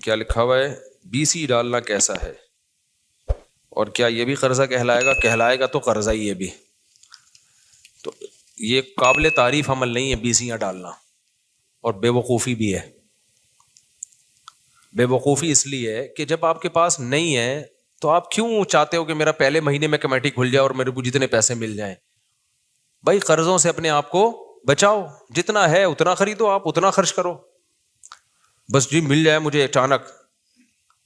کیا لکھا ہوا ہے, BC ڈالنا کیسا ہے, اور کیا یہ بھی قرضہ کہلائے گا؟ کہلائے گا تو قرضہ ہی یہ بھی. تو یہ قابل تعریف عمل نہیں ہے BCیاں ڈالنا, اور بے وقوفی بھی ہے. بے وقوفی اس لیے ہے کہ جب آپ کے پاس نہیں ہے تو آپ کیوں چاہتے ہو کہ میرا پہلے مہینے میں کمیٹی کھل جائے اور میرے کو جتنے پیسے مل جائیں؟ بھائی قرضوں سے اپنے آپ کو بچاؤ, جتنا ہے اتنا خریدو, آپ اتنا خرچ کرو. بس جی مل جائے مجھے اچانک,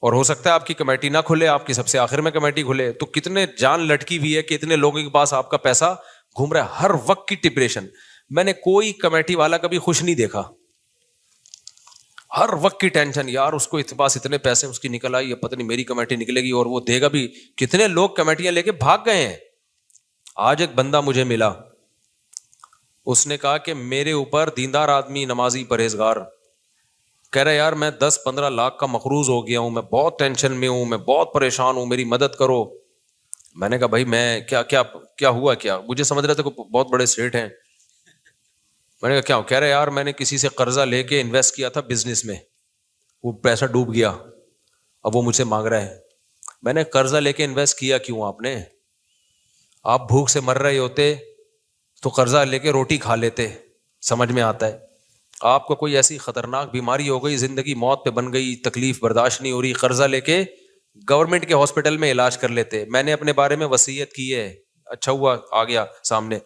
اور ہو سکتا ہے آپ کی کمیٹی نہ کھلے, آپ کی سب سے آخر میں کمیٹی کھلے, تو کتنے جان لٹکی ہوئی ہے کہ اتنے لوگوں کے پاس آپ کا پیسہ گھوم رہا ہے, ہر وقت کی ڈپریشن. میں نے کوئی کمیٹی والا کبھی خوش نہیں دیکھا, ہر وقت کی ٹینشن, یار اس کو پاس اتنے پیسے اس کی نکل آئی, پتہ نہیں میری کمیٹی نکلے گی اور وہ دے گا بھی. کتنے لوگ کمیٹیاں لے کے بھاگ گئے ہیں. آج ایک بندہ مجھے ملا, اس نے کہا کہ میرے اوپر دیندار آدمی, نمازی, پرہیزگار, کہہ رہا یار میں 10-15 لاکھ کا مقروض ہو گیا ہوں, میں بہت ٹینشن میں ہوں, میں بہت پریشان ہوں, میری مدد کرو. میں نے کہا بھائی میں کیا ہوا کیا؟ مجھے سمجھ رہا تھا کہ بہت بڑے سیٹ ہیں. میں نے کہا کیا ہو؟ کہہ رہے یار میں نے کسی سے قرضہ لے کے انویسٹ کیا تھا بزنس میں, وہ پیسہ ڈوب گیا, اب وہ مجھ سے مانگ رہا ہے. میں نے قرضہ لے کے انویسٹ کیا کیوں آپ نے؟ آپ بھوک سے مر رہے ہوتے تو قرضہ لے کے روٹی کھا لیتے, سمجھ میں آتا ہے. آپ کو کوئی ایسی خطرناک بیماری ہو گئی, زندگی موت پہ بن گئی, تکلیف برداشت نہیں ہو رہی, قرضہ لے کے گورنمنٹ کے ہاسپٹل میں علاج کر لیتے. میں نے اپنے بارے میں وصیت کی ہے, اچھا ہوا آ گیا سامنے.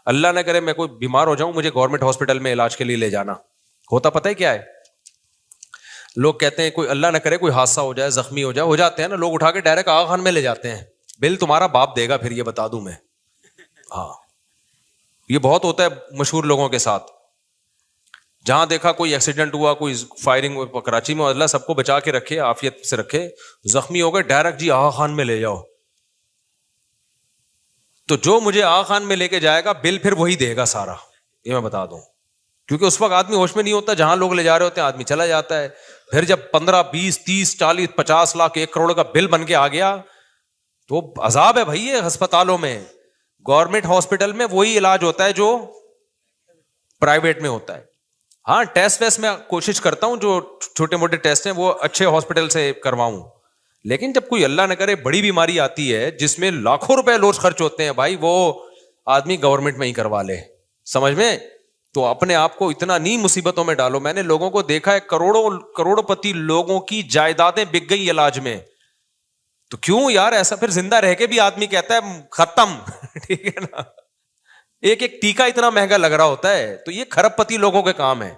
اللہ نہ کرے میں کوئی بیمار ہو جاؤں, مجھے گورنمنٹ ہاسپٹل میں علاج کے لیے لے جانا. ہوتا پتہ ہے کیا ہے؟ لوگ کہتے ہیں کوئی اللہ نہ کرے کوئی حادثہ ہو جائے, زخمی ہو جائے, ہو جاتے ہیں نا لوگ, اٹھا کے ڈائریکٹ آغا خان میں لے جاتے ہیں. بل تمہارا باپ دے گا پھر, یہ بتا دوں میں. ہاں یہ بہت ہوتا ہے مشہور لوگوں کے ساتھ. جہاں دیکھا کوئی ایکسیڈنٹ ہوا, کوئی فائرنگ کراچی میں, اللہ سب کو بچا کے رکھے, عافیت سے رکھے, زخمی ہو گئے, ڈائریکٹ جی آغا خان میں لے جاؤ. تو جو مجھے آغا خان میں لے کے جائے گا بل پھر وہی دے گا سارا, یہ میں بتا دوں. کیونکہ اس وقت آدمی ہوش میں نہیں ہوتا, جہاں لوگ لے جا رہے ہوتے ہیں آدمی چلا جاتا ہے. پھر جب 15, 20, 30, 40, 50 لاکھ 1 کروڑ کا بل بن کے آ گیا تو عذاب ہے بھائی. یہ ہسپتالوں میں, گورنمنٹ ہاسپٹل میں وہی علاج ہوتا ہے جو پرائیویٹ میں ہوتا ہے. ہاں ٹیسٹ ویسٹ میں کوشش کرتا ہوں, جو چھوٹے موٹے ٹیسٹ ہیں وہ اچھے ہاسپٹل سے کرواؤں. لیکن جب کوئی اللہ نہ کرے بڑی بیماری آتی ہے جس میں لاکھوں روپے روز خرچ ہوتے ہیں, بھائی وہ آدمی گورنمنٹ میں ہی کروا لے, سمجھ میں. تو اپنے آپ کو اتنا نہیں مصیبتوں میں ڈالو. میں نے لوگوں کو دیکھا ہے, کروڑوں پتی لوگوں کی جائیدادیں بک گئی علاج میں. تو کیوں یار ایسا؟ پھر زندہ رہ کے بھی آدمی کہتا ہے ختم. ٹھیک ہے نا, ایک ٹیکا اتنا مہنگا لگ رہا ہوتا ہے. تو یہ کھرب پتی لوگوں کے کام ہے.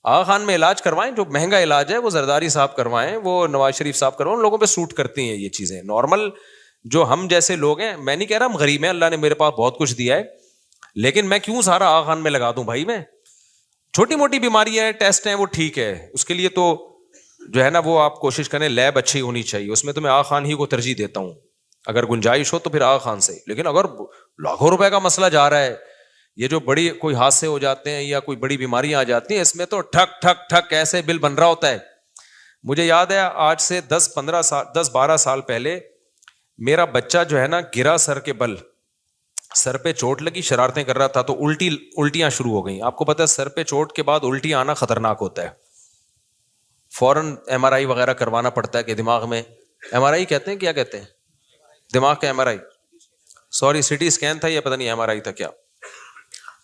آغا خان میں علاج کروائیں, جو مہنگا علاج ہے وہ زرداری صاحب کروائیں, وہ نواز شریف صاحب کروائیں, ان لوگوں پہ سوٹ کرتی ہیں یہ چیزیں. نارمل جو ہم جیسے لوگ ہیں, میں نہیں کہہ رہا ہم غریب ہیں, اللہ نے میرے پاس بہت کچھ دیا ہے, لیکن میں کیوں سارا آغا خان میں لگا دوں بھائی. میں چھوٹی موٹی بیماریاں ہیں, ٹیسٹ ہیں, وہ ٹھیک ہے, اس کے لیے تو جو ہے نا وہ آپ کوشش کریں لیب اچھی ہونی چاہیے, اس میں تو میں آغا خان ہی کو ترجیح دیتا ہوں. اگر گنجائش ہو تو پھر آغا خان سے. لیکن اگر لاکھوں روپے کا مسئلہ جا رہا ہے, یہ جو بڑی کوئی حادثے ہو جاتے ہیں یا کوئی بڑی بیماریاں آ جاتی ہیں, اس میں تو ٹھک ٹھک ٹھک ایسے بل بن رہا ہوتا ہے. مجھے یاد ہے آج سے 10-12 سال پہلے میرا بچہ جو ہے نا گرا سر کے بل, سر پہ چوٹ لگی, شرارتیں کر رہا تھا تو الٹیاں شروع ہو گئیں. آپ کو پتا ہے سر پہ چوٹ کے بعد الٹی آنا خطرناک ہوتا ہے, فوراً MRI وغیرہ کروانا پڑتا ہے کہ دماغ میں, MRI کہتے ہیں, کیا کہتے ہیں, دماغ کا MRI, سوری CT اسکین تھا یا پتہ نہیں MRI تھا کیا.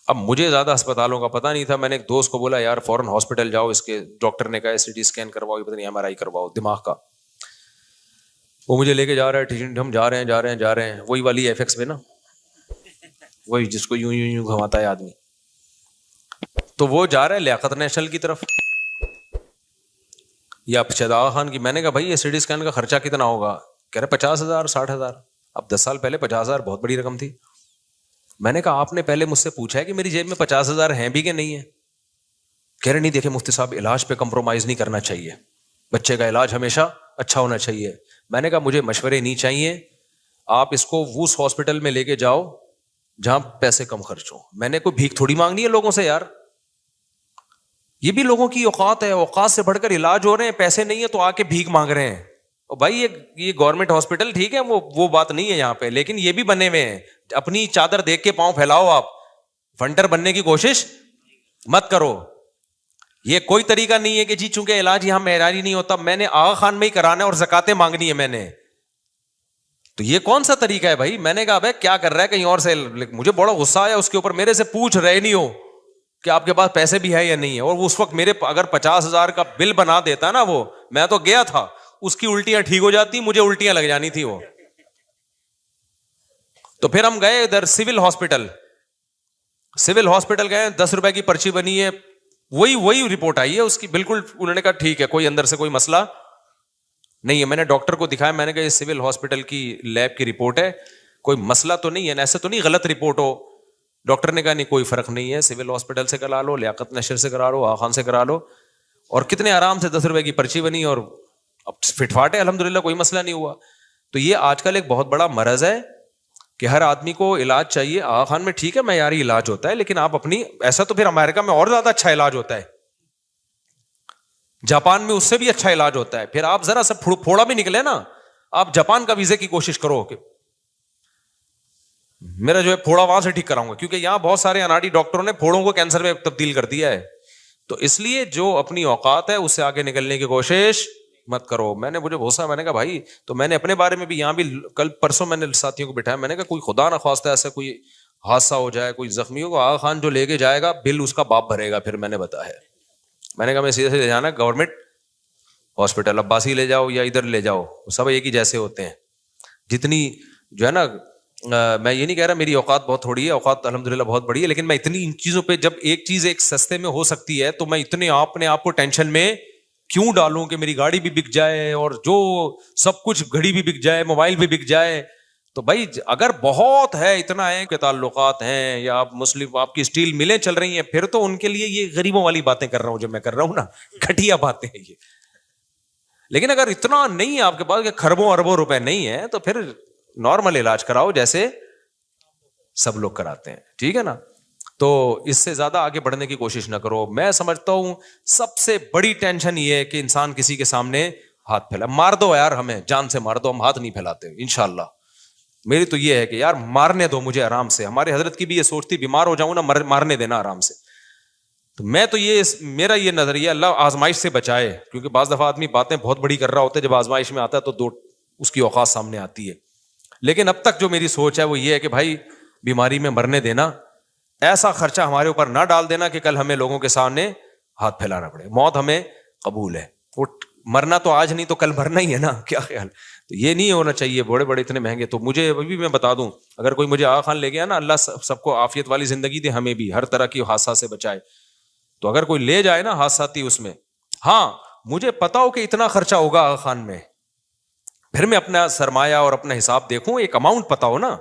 اب مجھے زیادہ اسپتالوں کا پتہ نہیں تھا, میں نے ایک دوست کو بولا یار فوراً ہاسپٹل جاؤ, اس کے ڈاکٹر نے کہا CT اسکین کرواؤ, پتہ نہیں MRI کرواؤ دماغ کا. وہ مجھے لے کے جا رہا ہے, ہم جا رہے ہیں, وہی والی FX میں نا, وہی جس کو یوں یوں یوں گھماتا ہے آدمی. تو وہ جا رہا ہے لیاقت نیشنل کی طرف یا شہید آغا خان کی. میں نے کہا بھائی یہ CT اسکین کا خرچہ کتنا ہوگا؟ کہہ رہے 50,000 60,000. اب 10 سال پہلے 50,000 بہت بڑی رقم تھی. میں نے کہا آپ نے پہلے مجھ سے پوچھا ہے کہ میری جیب میں 50,000 ہیں بھی کہ نہیں ہے؟ کہہ رہے نہیں, دیکھیں مفتی صاحب علاج پہ کمپرومائز نہیں کرنا چاہیے, بچے کا علاج ہمیشہ اچھا ہونا چاہیے. میں نے کہا مجھے مشورے نہیں چاہیے, آپ اس کو اس ہاسپٹل میں لے کے جاؤ جہاں پیسے کم خرچ ہوں. میں نے کوئی بھیک تھوڑی مانگنی ہے لوگوں سے یار, یہ بھی لوگوں کی اوقات ہے, اوقات سے بڑھ کر علاج ہو رہے ہیں, پیسے نہیں ہے تو آ کے بھیک مانگ رہے ہیں. بھائی یہ گورنمنٹ ہاسپٹل ٹھیک ہے, وہ بات نہیں ہے یہاں پہ, لیکن یہ بھی بنے ہوئے ہیں. اپنی چادر دیکھ کے پاؤں پھیلاؤ, آپ فنڈر بننے کی کوشش مت کرو. یہ کوئی طریقہ نہیں ہے کہ جی چونکہ علاج یہاں معیاری نہیں ہوتا میں نے آغا خان میں ہی کرانا ہے اور زکاتیں مانگنی ہے میں نے. تو یہ کون سا طریقہ ہے بھائی؟ میں نے کہا بھائی کیا کر رہا ہے کہیں اور سے. مجھے بڑا غصہ آیا اس کے اوپر, میرے سے پوچھ رہے نہیں ہو کہ آپ کے پاس پیسے بھی ہے یا نہیں ہے. اور اس وقت میرے اگر 50,000 کا بل بنا دیتا نا وہ, میں تو گیا تھا, اس کی الٹیاں ٹھیک ہو جاتی, مجھے الٹیاں لگ جانی تھی وہ. تو پھر ہم گئے ادھر سول ہاسپٹل گئے, 10 روپے کی پرچی بنی ہے, وہی رپورٹ آئی ہے اس کی بالکل. انہوں نے کہا ٹھیک ہے, کوئی اندر سے کوئی مسئلہ نہیں ہے. میں نے ڈاکٹر کو دکھایا, میں نے کہا یہ سول ہاسپٹل کی لیب کی رپورٹ ہے, کوئی مسئلہ تو نہیں ہے, ایسے تو نہیں غلط رپورٹ ہو. ڈاکٹر نے کہا نہیں کوئی فرق نہیں ہے, سول ہاسپٹل سے کرا لو, لیاقت نشر سے کرا لو, آغا خان سے کرا لو. اور کتنے آرام سے 10 روپے کی پرچی بنی اور اب فٹ فاٹ ہے الحمدللہ, کوئی مسئلہ نہیں ہوا. تو یہ آج کل ایک بہت بڑا مرض ہے کہ ہر آدمی کو علاج چاہیے. آغا خان میں ٹھیک ہے معیاری علاج ہوتا ہے, لیکن آپ اپنی, ایسا تو پھر امریکہ میں اور زیادہ اچھا علاج ہوتا ہے, جاپان میں اس سے بھی اچھا علاج ہوتا ہے. پھر آپ ذرا سا پھوڑا بھی نکلے نا, آپ جاپان کا ویزے کی کوشش کرو کہ میرا جو ہے پھوڑا وہاں سے ٹھیک کراؤں گا, کیونکہ یہاں بہت سارے اناڑی ڈاکٹروں نے پھوڑوں کو کینسر میں تبدیل کر دیا ہے. تو اس لیے جو اپنی اوقات ہے اس سے آگے نکلنے کی کوشش مت کرو. مجھے غصہ, میں نے کہا بھائی, تو میں نے اپنے بارے میں بھی یہاں بھی کل پرسوں میں نے ساتھیوں کو بٹھایا, میں نے کہا کوئی خدا نہ خواستہ ایسا کوئی حادثہ ہو جائے, کوئی زخمی ہو, آغا خان جو لے کے جائے گا بل اس کا باپ بھرے گا. پھر میں نے بتایا, میں نے کہا میں سیدھے جانا گورنمنٹ ہاسپٹل, عباسی لے جاؤ یا ادھر لے جاؤ, سب ایک ہی جیسے ہوتے ہیں. جتنی جو ہے نا, میں یہ نہیں کہہ رہا میری اوقات بہت تھوڑی ہے, اوقات الحمدللہ بہت بڑی ہے, لیکن میں اتنی ان چیزوں پہ, جب ایک چیز ایک سستے میں ہو سکتی ہے تو میں اتنے اپنے آپ کو ٹینشن میں کیوں ڈالوں کہ میری گاڑی بھی بک جائے اور جو سب کچھ, گھڑی بھی بک جائے, موبائل بھی بک جائے. تو بھائی اگر بہت ہے, اتنا ہے کہ تعلقات ہیں یا آپ مسلم, آپ کی اسٹیل ملیں چل رہی ہیں, پھر تو ان کے لیے یہ غریبوں والی باتیں کر رہا ہوں جو میں کر رہا ہوں نا, گھٹیا باتیں ہیں یہ. لیکن اگر اتنا نہیں ہے آپ کے پاس کہ خربوں اربوں روپے نہیں ہے, تو پھر نارمل علاج کراؤ جیسے سب لوگ کراتے ہیں, ٹھیک ہے نا. تو اس سے زیادہ آگے بڑھنے کی کوشش نہ کرو. میں سمجھتا ہوں سب سے بڑی ٹینشن یہ ہے کہ انسان کسی کے سامنے ہاتھ پھیلا. مار دو یار, ہمیں جان سے مار دو, ہم ہاتھ نہیں پھیلاتے انشاءاللہ. میری تو یہ ہے کہ یار مارنے دو مجھے آرام سے. ہمارے حضرت کی بھی یہ سوچتی, بیمار ہو جاؤں نا مارنے دینا آرام سے. تو میں تو یہ, میرا یہ نظریہ, اللہ آزمائش سے بچائے, کیونکہ بعض دفعہ آدمی باتیں بہت بڑی کر رہا ہوتا ہے, جب آزمائش میں آتا ہے تو اس کی اوقات سامنے آتی ہے. لیکن اب تک جو میری سوچ ہے وہ یہ ہے کہ بھائی بیماری میں مرنے دینا, ایسا خرچہ ہمارے اوپر نہ ڈال دینا کہ کل ہمیں لوگوں کے سامنے ہاتھ پھیلانا پڑے. موت ہمیں قبول ہے, وہ مرنا تو آج نہیں تو کل مرنا ہی ہے نا, کیا خیال. تو یہ نہیں ہونا چاہیے بڑے بڑے اتنے مہنگے. تو مجھے ابھی میں بتا دوں, اگر کوئی مجھے آغا خان لے گیا نا, اللہ سب کو عافیت والی زندگی دے, ہمیں بھی ہر طرح کی حادثہ سے بچائے. تو اگر کوئی لے جائے نا حادثاتی اس میں, ہاں مجھے پتا ہو کہ اتنا خرچہ ہوگا آغا خان میں, پھر میں اپنا سرمایہ اور اپنا حساب دیکھوں, ایک اماؤنٹ پتا ہو نا,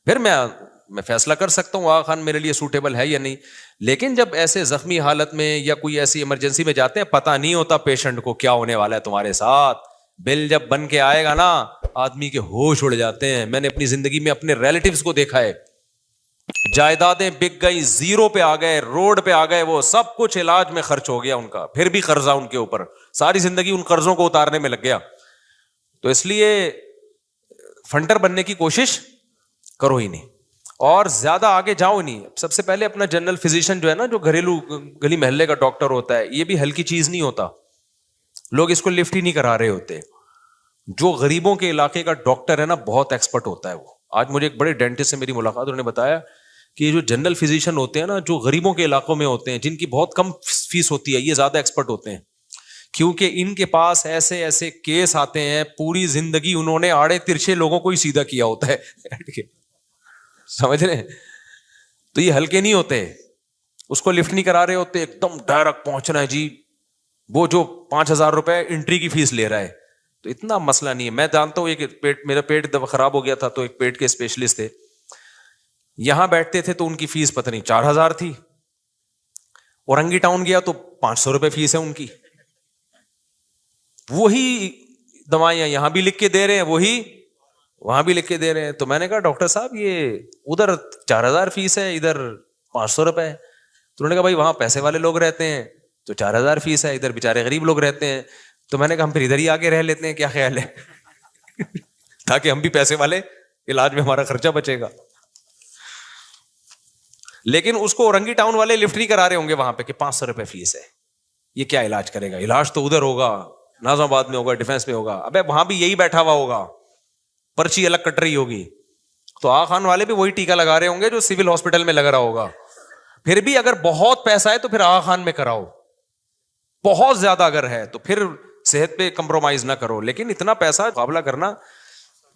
پھر میں فیصلہ کر سکتا ہوں آغا خان میرے لیے سوٹیبل ہے یا نہیں. لیکن جب ایسے زخمی حالت میں یا کوئی ایسی ایمرجنسی میں جاتے ہیں, پتہ نہیں ہوتا پیشنٹ کو کیا ہونے والا ہے تمہارے ساتھ. بل جب بن کے آئے گا نا, آدمی کے ہوش اڑ جاتے ہیں. میں نے اپنی زندگی میں اپنے ریلیٹیوز کو دیکھا ہے, جائیدادیں بک گئی, زیرو پہ آ گئے, روڈ پہ آ گئے, وہ سب کچھ علاج میں خرچ ہو گیا ان کا, پھر بھی قرضہ ان کے اوپر, ساری زندگی ان قرضوں کو اتارنے میں لگ گیا. تو اس لیے فنڈر بننے کی کوشش کرو ہی نہیں, اور زیادہ آگے جاؤ نہیں. سب سے پہلے اپنا جنرل فزیشین جو ہے نا, جو گھریلو گلی محلے کا ڈاکٹر ہوتا ہے, یہ بھی ہلکی چیز نہیں ہوتا. لوگ اس کو لفٹ ہی نہیں کرا رہے ہوتے. جو غریبوں کے علاقے کا ڈاکٹر ہے نا, بہت ایکسپرٹ ہوتا ہے وہ. آج مجھے ایک بڑے ڈینٹسٹ سے میری ملاقات, انہوں نے بتایا کہ یہ جو جنرل فزیشین ہوتے ہیں نا, جو غریبوں کے علاقوں میں ہوتے ہیں, جن کی بہت کم فیس ہوتی ہے, یہ زیادہ ایکسپرٹ ہوتے ہیں, کیونکہ ان کے پاس ایسے ایسے کیس آتے ہیں, پوری زندگی انہوں نے آڑے ترچھے لوگوں کو ہی سیدھا کیا ہوتا ہے, سمجھ رہے ہیں. تو یہ ہلکے نہیں ہوتے, اس کو لفٹ نہیں کرا رہے ہوتے, ایک دم ڈائریکٹ پہنچنا ہے جی. وہ جو 5,000 روپے انٹری کی فیس لے رہا ہے, تو اتنا مسئلہ نہیں ہے. میں جانتا ہوں ایک میرا پیٹ خراب ہو گیا تھا, تو ایک پیٹ کے اسپیشلسٹ تھے, یہاں بیٹھتے تھے تو ان کی فیس پتہ نہیں 4,000 تھی, اورنگی ٹاؤن گیا تو 500 روپے فیس ہے ان کی. وہی دوائیاں یہاں بھی لکھ کے دے رہے ہیں, وہی وہاں بھی لکھ کے دے رہے ہیں. تو میں نے کہا ڈاکٹر صاحب یہ ادھر 4,000 فیس ہے, ادھر 500 روپے ہے. تو انہوں نے کہا بھائی وہاں پیسے والے لوگ رہتے ہیں تو 4,000 فیس ہے, ادھر بےچارے غریب لوگ رہتے ہیں. تو میں نے کہا ہم پھر ادھر ہی آگے رہ لیتے ہیں, کیا خیال ہے, تاکہ ہم بھی پیسے والے, علاج میں ہمارا خرچہ بچے گا. لیکن اس کو اورنگی ٹاؤن والے لفٹ نہیں کرا رہے ہوں گے وہاں پہ کہ 500 روپے فیس ہے. یہ کیا علاج کرے گا؟ علاج تو ادھر ہوگا، ناظم آباد میں ہوگا، ڈیفینس میں ہوگا. ابے وہاں بھی یہی بیٹھا ہوا ہوگا، پرچی الگ کٹ رہی ہوگی. تو آغا خان والے بھی وہی ٹیکا لگا رہے ہوں گے جو سول ہاسپٹل میں لگ رہا ہوگا. پھر بھی اگر بہت پیسہ ہے تو پھر آغا خان میں کراؤ، بہت زیادہ اگر ہے تو پھر صحت پہ کمپرومائز نہ کرو. لیکن اتنا پیسہ مقابلہ کرنا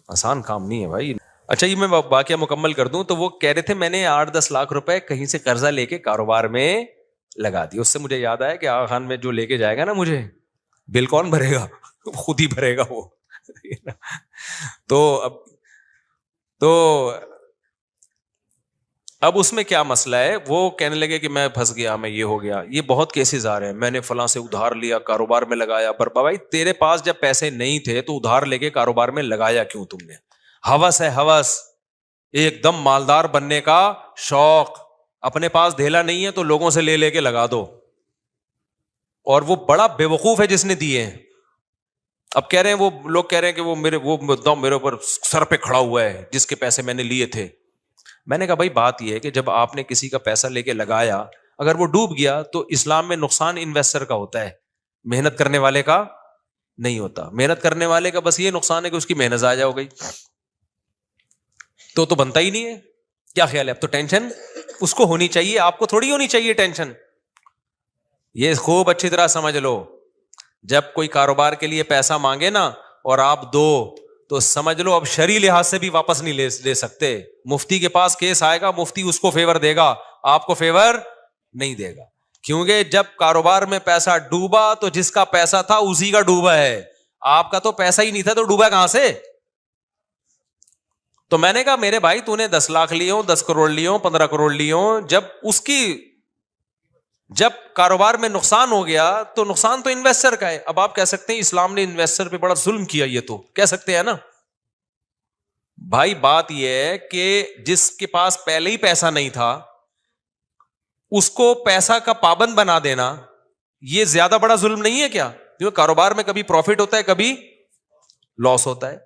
آسان کام نہیں ہے بھائی. اچھا یہ میں واقعہ مکمل کر دوں تو وہ کہہ رہے تھے میں نے 8-10 لاکھ روپے کہیں سے قرضہ لے کے کاروبار میں لگا دی. اس سے مجھے یاد آیا کہ آغا خان میں جو لے کے جائے گا نا مجھے، بل کون بھرے گا؟ خود ہی بھرے گا وہ. تو اب اس میں کیا مسئلہ ہے؟ وہ کہنے لگے کہ میں پھنس گیا، میں یہ ہو گیا. یہ بہت کیسز آ رہے ہیں، میں نے فلاں سے ادھار لیا، کاروبار میں لگایا. پر بھائی تیرے پاس جب پیسے نہیں تھے تو ادھار لے کے کاروبار میں لگایا کیوں تم نے؟ ہوس ہے، ہوس، ایک دم مالدار بننے کا شوق. اپنے پاس دھیلا نہیں ہے تو لوگوں سے لے کے لگا دو. اور وہ بڑا بے وقوف ہے جس نے دیے ہیں. اب کہہ رہے ہیں وہ لوگ کہہ رہے ہیں کہ وہ میرے اوپر سر پہ کھڑا ہوا ہے جس کے پیسے میں نے لیے تھے. میں نے کہا بھائی بات یہ ہے کہ جب آپ نے کسی کا پیسہ لے کے لگایا، اگر وہ ڈوب گیا تو اسلام میں نقصان انویسٹر کا ہوتا ہے، محنت کرنے والے کا نہیں ہوتا. محنت کرنے والے کا بس یہ نقصان ہے کہ اس کی محنت ضائع ہو گئی تو بنتا ہی نہیں ہے. کیا خیال ہے؟ اب تو ٹینشن اس کو ہونی چاہیے، آپ کو تھوڑی ہونی چاہیے ٹینشن. یہ خوب اچھی طرح سمجھ لو، جب کوئی کاروبار کے لیے پیسہ مانگے نا اور آپ دو تو سمجھ لو اب شرعی لحاظ سے بھی واپس نہیں لے سکتے. مفتی کے پاس کیس آئے گا، مفتی اس کو فیور دے گا، آپ کو فیور نہیں دے گا. کیونکہ جب کاروبار میں پیسہ ڈوبا تو جس کا پیسہ تھا اسی کا ڈوبا ہے، آپ کا تو پیسہ ہی نہیں تھا تو ڈوبا کہاں سے؟ تو میں نے کہا میرے بھائی تو نے 10 لاکھ لیے ہوں، 10 کروڑ لیے ہوں، 15 کروڑ لیے ہوں، جب کاروبار میں نقصان ہو گیا تو نقصان تو انویسٹر کا ہے. اب آپ کہہ سکتے ہیں اسلام نے انویسٹر پہ بڑا ظلم کیا، یہ تو کہہ سکتے ہیں نا. بھائی بات یہ ہے کہ جس کے پاس پہلے ہی پیسہ نہیں تھا اس کو پیسہ کا پابند بنا دینا یہ زیادہ بڑا ظلم نہیں ہے کیا؟ کیونکہ کاروبار میں کبھی پروفٹ ہوتا ہے، کبھی لاس ہوتا ہے.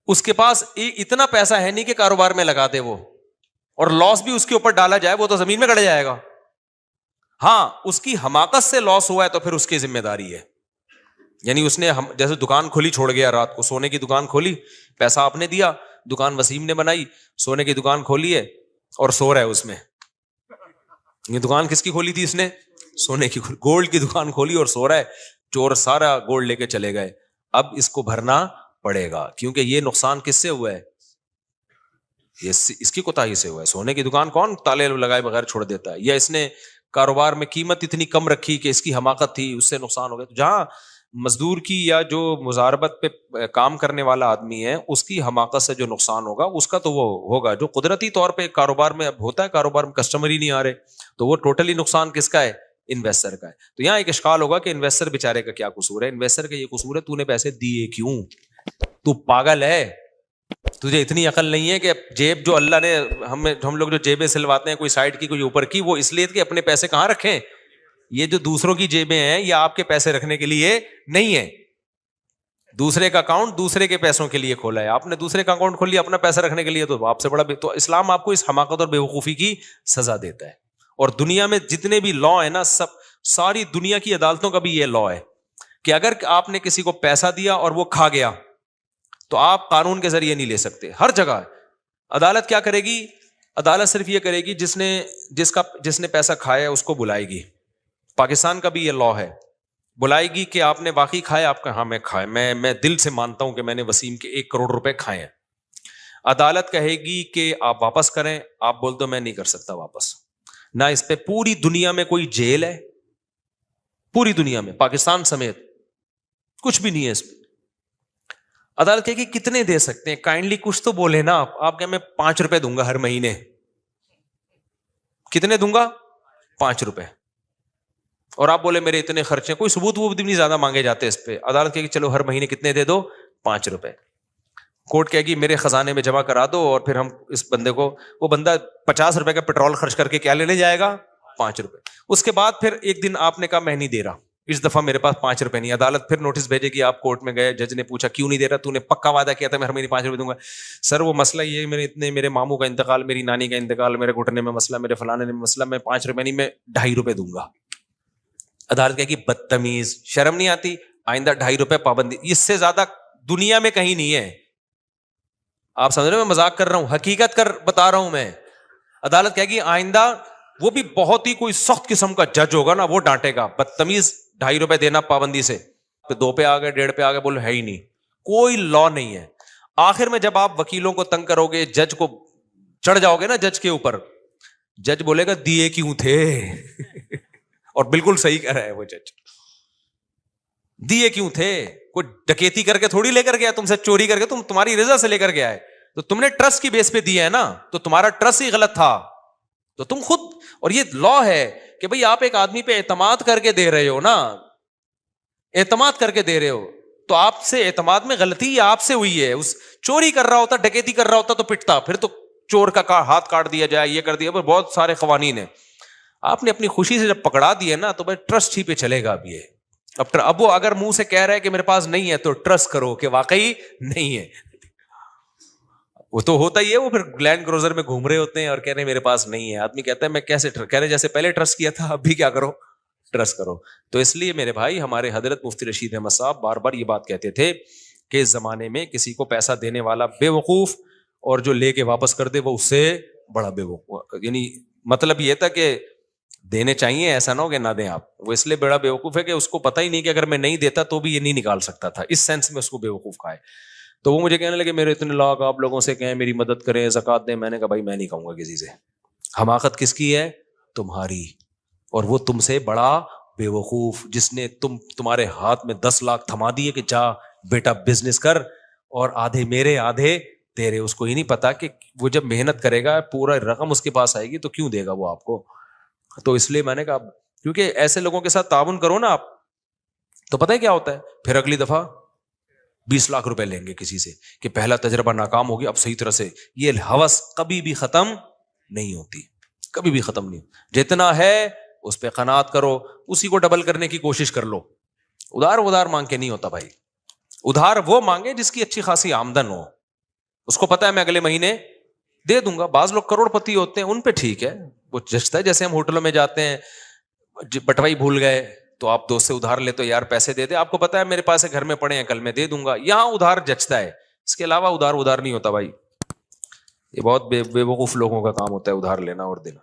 اس کے پاس اتنا پیسہ ہے نہیں کہ کاروبار میں لگا دے وہ، اور لاس بھی اس کے اوپر ڈالا جائے وہ تو زمین میں گڑ جائے گا. ہاں اس کی حماقت سے لاس ہوا ہے تو پھر اس کی ذمہ داری ہے. یعنی اس نے جیسے دکان کھولی چھوڑ گیا، رات کو سونے کی دکان کھولی، پیسہ آپ نے دیا، دکان وسیم نے بنائی، سونے کی دکان کھولی ہے اور سو رہا ہے اس میں. یہ دکان کس کی کھولی تھی اس نے؟ سونے کی. گولڈ کی دکان کھولی اور سو رہا ہے. چور سارا گولڈ لے کے چلے گئے. اب اس کو بھرنا پڑے گا کیونکہ یہ نقصان کس سے ہوا ہے؟ یہ اس کی کوتاہی سے ہوا ہے. سونے کی دکان کون تالے لگائے بغیر چھوڑ دیتا ہے؟ یا اس نے کاروبار میں قیمت اتنی کم رکھی کہ اس کی حماقت تھی، اس سے نقصان ہو گیا. جہاں مزدور کی یا جو مزاربت پہ کام کرنے والا آدمی ہے اس کی حماقت سے جو نقصان ہوگا اس کا تو وہ ہوگا. جو قدرتی طور پہ کاروبار میں اب ہوتا ہے، کاروبار میں کسٹمر ہی نہیں آ رہے تو وہ ٹوٹلی نقصان کس کا ہے؟ انویسٹر کا ہے. تو یہاں ایک اشکال ہوگا کہ انویسٹر بیچارے کا کیا قصور ہے؟ انویسٹر کا یہ قصور ہے تو نے پیسے دیے کیوں؟ تو پاگل ہے؟ تجھے اتنی عقل نہیں ہے کہ جیب جو اللہ نے ہم لوگ جو جیبیں سلواتے ہیں کوئی سائڈ کی کوئی اوپر کی، وہ اس لیے کہ اپنے پیسے کہاں رکھیں. یہ جو دوسروں کی جیبیں ہیں یہ آپ کے پیسے رکھنے کے لیے نہیں ہے. دوسرے کا اکاؤنٹ دوسرے کے پیسوں کے لیے کھولا ہے آپ نے، دوسرے کا اکاؤنٹ کھول لیا اپنا پیسہ رکھنے کے لیے. تو آپ سے بڑا تو اسلام آپ کو اس حماقت اور بے وقوفی کی سزا دیتا ہے. اور دنیا میں جتنے بھی لا ہے نا، ساری دنیا کی عدالتوں کا بھی یہ لا ہے کہ اگر آپ نے کسی کو پیسہ دیا اور وہ کھا گیا تو آپ قانون کے ذریعے نہیں لے سکتے. ہر جگہ عدالت کیا کرے گی؟ عدالت صرف یہ کرے گی جس نے پیسہ کھایا اس کو بلائے گی. پاکستان کا بھی یہ لا ہے، بلائے گی کہ آپ نے واقعی کھایا؟ آپ کا ہاں میں کھایا، میں دل سے مانتا ہوں کہ میں نے وسیم کے 1 کروڑ روپے کھائے ہیں. عدالت کہے گی کہ آپ واپس کریں، آپ بول دو میں نہیں کر سکتا واپس. نہ اس پہ پوری دنیا میں کوئی جیل ہے، پوری دنیا میں پاکستان سمیت کچھ بھی نہیں ہے اس پہ. عدالت کہے گی کتنے دے سکتے ہیں؟ کائنڈلی کچھ تو بولے نا. آپ کہ میں 5 روپے دوں گا ہر مہینے. کتنے دوں گا؟ 5 روپے. اور آپ بولے میرے اتنے خرچے، کوئی ثبوت وہ بھی نہیں زیادہ مانگے جاتے اس پہ. عدالت کہے گی چلو ہر مہینے کتنے دے دو؟ 5 روپے. کورٹ کہے گی میرے خزانے میں جمع کرا دو، اور پھر ہم اس بندے کو، وہ بندہ 50 روپے کا پیٹرول خرچ کر کے کیا لینے جائے گا؟ 5 روپے. اس کے بعد پھر ایک دن آپ نے کہا میں نہیں دے رہا، اس دفعہ میرے پاس 5 روپے نہیں. عدالت پھر نوٹس بھیجے گی، آپ کورٹ میں گئے، جج نے پوچھا کیوں نہیں دے رہا؟ تو نے پکا وعدہ کیا تھا میں ہر مہینے 5 روپے دوں گا. سر وہ مسئلہ یہ ہے میرے ماموں کا انتقال، میری نانی کا انتقال، میرے گھٹنے میں مسئلہ، میرے فلانے میں مسئلہ، میں 5 روپے نہیں، میں 2.5 روپے دوں گا. عدالت کہے گی بدتمیز، شرم نہیں آتی، آئندہ 2.5 روپے پابندی. اس سے زیادہ دنیا میں کہیں نہیں ہے. آپ سمجھ رہے ہو میں مذاق کر رہا ہوں؟ حقیقت کر بتا رہا ہوں میں. عدالت کہے گی آئندہ، وہ بھی بہت ہی کوئی سخت قسم کا جج ہوگا نا، وہ ڈانٹے گا بدتمیز 2.5 روپے دینا پابندی سے. پھر 2 پہ آ گئے، 1.5 پہ آ گئے، بولو ہے ہی نہیں، کوئی لا نہیں ہے. آخر میں جب آپ وکیلوں کو تنگ کرو گے، جج کو چڑھ جاؤ گے نا جج کے اوپر، جج بولے گا دیے کیوں تھے اور بالکل صحیح کہہ رہا ہے وہ جج. دیے کیوں تھے؟ کوئی ڈکیتی کر کے تھوڑی لے کر گیا تم سے، چوری کر کے تمہاری رضا سے لے کر گیا ہے، تو تم نے ٹرسٹ کی بیس پہ دیا ہے نا، تو تمہارا ٹرسٹ ہی غلط تھا. تو تم خود، اور یہ لا ہے کہ بھئی آپ ایک آدمی پہ اعتماد کر کے دے رہے ہو نا، اعتماد کر کے دے رہے ہو، تو آپ سے اعتماد میں غلطی آپ سے ہوئی ہے. اس چوری کر رہا ہوتا، ڈکیتی کر رہا ہوتا تو پٹتا، پھر تو چور کا ہاتھ کاٹ دیا جائے، یہ کر دیا، بہت سارے قوانین ہیں. آپ نے اپنی خوشی سے جب پکڑا دیا نا، تو بھائی ٹرسٹ ہی پہ چلے گا. اب یہ اب وہ اگر منہ سے کہہ رہا ہے کہ میرے پاس نہیں ہے، تو ٹرسٹ کرو کہ واقعی نہیں ہے. وہ تو ہوتا ہی ہے، وہ پھر لینڈ کروزر میں گھوم رہے ہوتے ہیں اور کہہ رہے ہیں میرے پاس نہیں ہے. آدمی کہتا ہے میں کیسے کہہ رہے جیسے پہلے ٹرسٹ کیا تھا، اب بھی کیا کرو، ٹرسٹ کرو. تو اس لیے میرے بھائی، ہمارے حضرت مفتی رشید احمد صاحب بار بار یہ بات کہتے تھے کہ اس زمانے میں کسی کو پیسہ دینے والا بے وقوف، اور جو لے کے واپس کر دے وہ اس سے بڑا بے وقوف. یعنی مطلب یہ تھا کہ دینے چاہیے، ایسا نہ ہو کہ نہ دیں آپ. وہ اس لیے بڑا بے وقوف ہے کہ اس کو پتہ ہی نہیں کہ اگر میں نہیں دیتا تو بھی یہ نہیں نکال سکتا تھا، اس سینس میں اس کو بے وقوف کہا ہے. تو وہ مجھے کہنے لگے میرے اتنے لاکھ، آپ لوگوں سے کہیں میری مدد کریں، زکوٰۃ دیں. میں نے کہا بھائی میں نہیں کہوں گا کسی سے. حماقت کس کی ہے؟ تمہاری. اور وہ تم سے بڑا بے وقوف جس نے تمہارے ہاتھ میں 10 لاکھ تھما دیے کہ جا بیٹا بزنس کر، اور آدھے میرے آدھے تیرے. اس کو ہی نہیں پتا کہ وہ جب محنت کرے گا پورا رقم اس کے پاس آئے گی تو کیوں دے گا وہ آپ کو. تو اس لیے میں نے کہا کیونکہ ایسے لوگوں کے ساتھ تعاون کرو نا آپ، تو پتہ ہے کیا ہوتا ہے، پھر اگلی دفعہ 20 لاکھ روپے لیں گے کسی سے کہ پہلا تجربہ ناکام ہو گیا، اب صحیح طرح سے. یہ ہوس کبھی بھی ختم نہیں ہوتی، کبھی بھی ختم نہیں. جتنا ہے اس پہ قناعت کرو، اسی کو ڈبل کرنے کی کوشش کر لو. ادھار مانگ کے نہیں ہوتا بھائی. ادھار وہ مانگے جس کی اچھی خاصی آمدن ہو، اس کو پتا ہے میں اگلے مہینے دے دوں گا. بعض لوگ کروڑ پتی ہوتے ہیں، ان پہ ٹھیک ہے، وہ جچتا ہے. جیسے ہم ہوٹلوں میں جاتے ہیں، بٹوائی بھول گئے تو آپ دوست سے ادھار لے تو یار پیسے دے دے، آپ کو پتا ہے میرے پاس گھر میں پڑے ہیں کل میں دے دوں گا. یہاں ادھار جچتا ہے، اس کے علاوہ ادھار نہیں ہوتا بھائی. یہ بہت بے وقوف لوگوں کا کام ہوتا ہے ادھار لینا اور دینا.